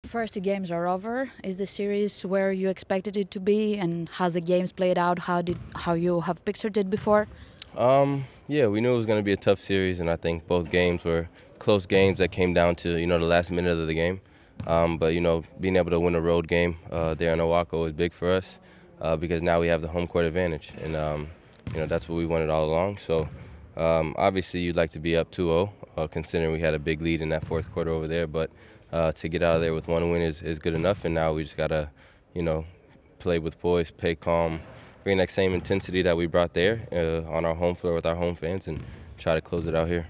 First two games are over. Is the series where you expected it to be, and has the games played out how you have pictured it before? Yeah, we knew it was going to be a tough series, and I think both games were close games that came down to the last minute of the game. But being able to win a road game there in Owako is big for us because now we have the home court advantage, and that's what we wanted all along. So obviously you'd like to be up 2-0, considering we had a big lead in that fourth quarter over there. But to get out of there with one win is good enough, and now we just gotta play with poise, play calm, bring that same intensity that we brought there on our home floor with our home fans, and try to close it out here.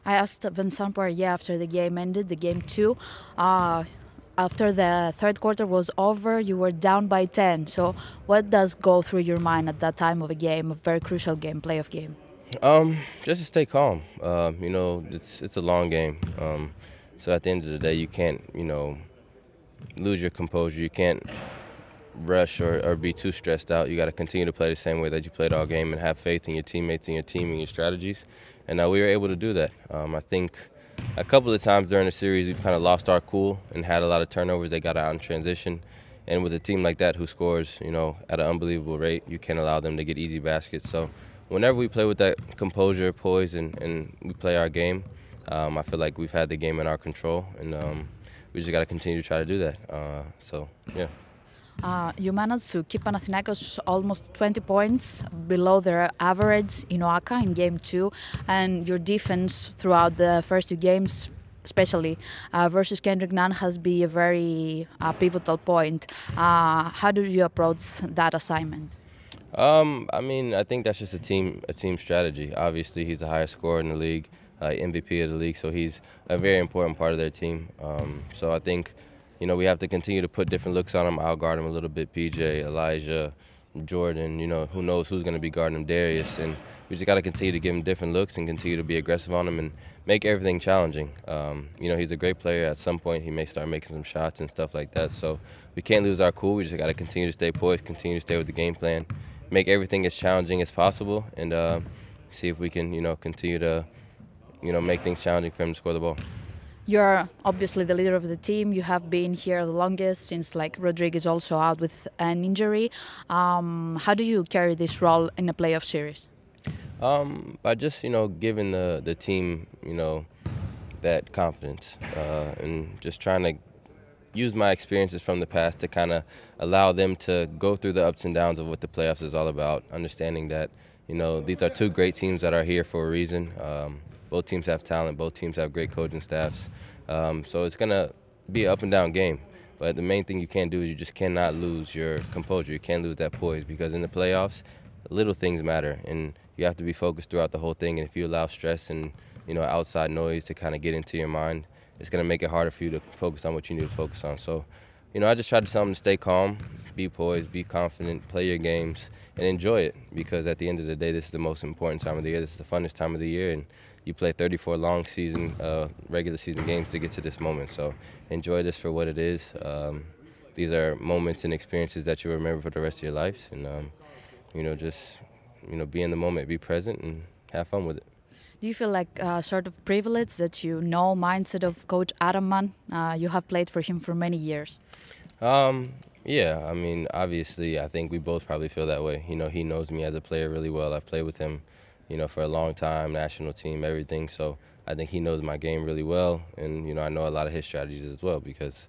I asked Vincent Poirier after the game ended, the game two. After the third quarter was over, you were down by 10. So what does go through your mind at that time of a game, a very crucial game, playoff game? Just to stay calm. It's a long game. So at the end of the day, you can't lose your composure. You can't rush or be too stressed out. You got to continue to play the same way that you played all game and have faith in your teammates and your team and your strategies. And we were able to do that. I think a couple of times during the series we've kind of lost our cool and had a lot of turnovers. They got out in transition. And with a team like that who scores, at an unbelievable rate, you can't allow them to get easy baskets. So whenever we play with that composure, poise, and we play our game, I feel like we've had the game in our control, and we just got to continue to try to do that. Yeah. You managed to keep Panathinaikos almost 20 points below their average in Oaka in game two, and your defense throughout the first two games, especially versus Kendrick Nunn, has been a very pivotal point. How did you approach that assignment? I think that's just a team strategy. Obviously, he's the highest scorer in the league, MVP of the league, so he's a very important part of their team. So I think we have to continue to put different looks on him. I'll guard him a little bit. PJ, Elijah, Jordan, who knows who's going to be guarding him, Darius. And we just got to continue to give him different looks and continue to be aggressive on him and make everything challenging. He's a great player. At some point, he may start making some shots and stuff like that. So we can't lose our cool. We just got to continue to stay poised, continue to stay with the game plan, make everything as challenging as possible, and see if we can, continue to, make things challenging for him to score the ball. You're obviously the leader of the team. You have been here the longest since Rodriguez also out with an injury. How do you carry this role in a playoff series? By just giving the team that confidence and just trying to use my experiences from the past to kind of allow them to go through the ups and downs of what the playoffs is all about. Understanding that these are two great teams that are here for a reason. Both teams have talent. Both teams have great coaching staffs. So it's going to be an up and down game. But the main thing you can't do is you just cannot lose your composure. You can't lose that poise, because in the playoffs, little things matter. And you have to be focused throughout the whole thing. And if you allow stress and outside noise to kind of get into your mind, it's going to make it harder for you to focus on what you need to focus on. So, I just try to tell them to stay calm, be poised, be confident, play your games, and enjoy it. Because at the end of the day, this is the most important time of the year. This is the funnest time of the year. And you play 34 long season, regular season games to get to this moment. So enjoy this for what it is. These are moments and experiences that you remember for the rest of your lives. And, just, be in the moment, be present, and have fun with it. Do you feel like sort of privilege that mindset of Coach Ataman? You have played for him for many years. Yeah, obviously, I think we both probably feel that way. He knows me as a player really well. I've played with him for a long time, national team, everything. So I think he knows my game really well. And, I know a lot of his strategies as well, because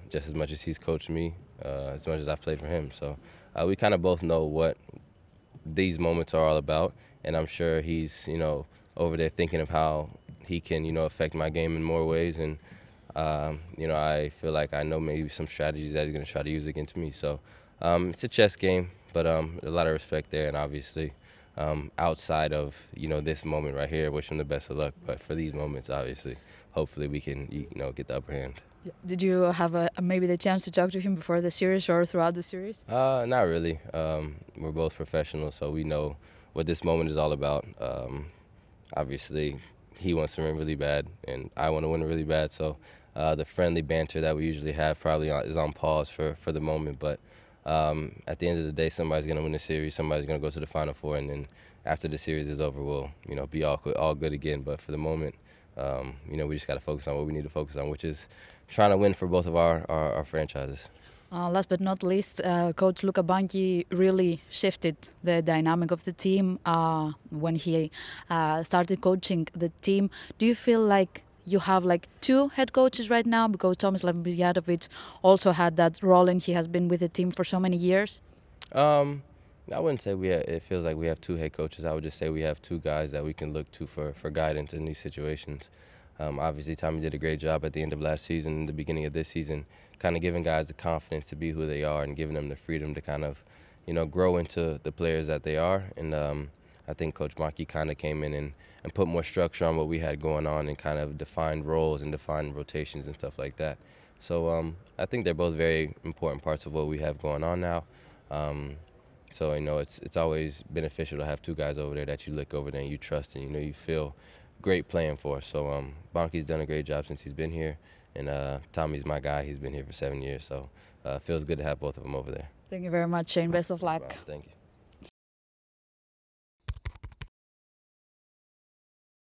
just as much as he's coached me, as much as I've played for him. So we kind of both know what these moments are all about. And I'm sure he's, over there thinking of how he can, affect my game in more ways. And, I feel like I know maybe some strategies that he's going to try to use against me. So it's a chess game, but a lot of respect there. And obviously, outside of this moment right here, wish him the best of luck. But for these moments, obviously, hopefully we can get the upper hand. Did you have maybe the chance to talk to him before the series or throughout the series? Not really. We're both professionals, so we know what this moment is all about. Obviously, he wants to win really bad, and I want to win really bad. So the friendly banter that we usually have probably is on pause for the moment. But at the end of the day, somebody's going to win the series, somebody's going to go to the Final Four, and then after the series is over, we'll be all good again. But for the moment, We just got to focus on what we need to focus on, which is trying to win for both of our franchises. Last but not least, Coach Luca Banchi really shifted the dynamic of the team when he started coaching the team. Do you feel like you have like two head coaches right now, because Tomislav Mijatovic also had that role and he has been with the team for so many years? I wouldn't say it feels like we have two head coaches. I would just say we have two guys that we can look to for guidance in these situations. Obviously, Tommy did a great job at the end of last season and the beginning of this season, kind of giving guys the confidence to be who they are and giving them the freedom to kind of, grow into the players that they are. And I think Coach Banchi kind of came in and put more structure on what we had going on and kind of defined roles and defined rotations and stuff like that. So I think they're both very important parts of what we have going on now. So it's always beneficial to have two guys over there that you look over there and you trust and you feel great playing for. So Banchi's done a great job since he's been here, and Tommy's my guy. He's been here for 7 years, so it feels good to have both of them over there. Thank you very much, Shane. Best of luck. Thank you.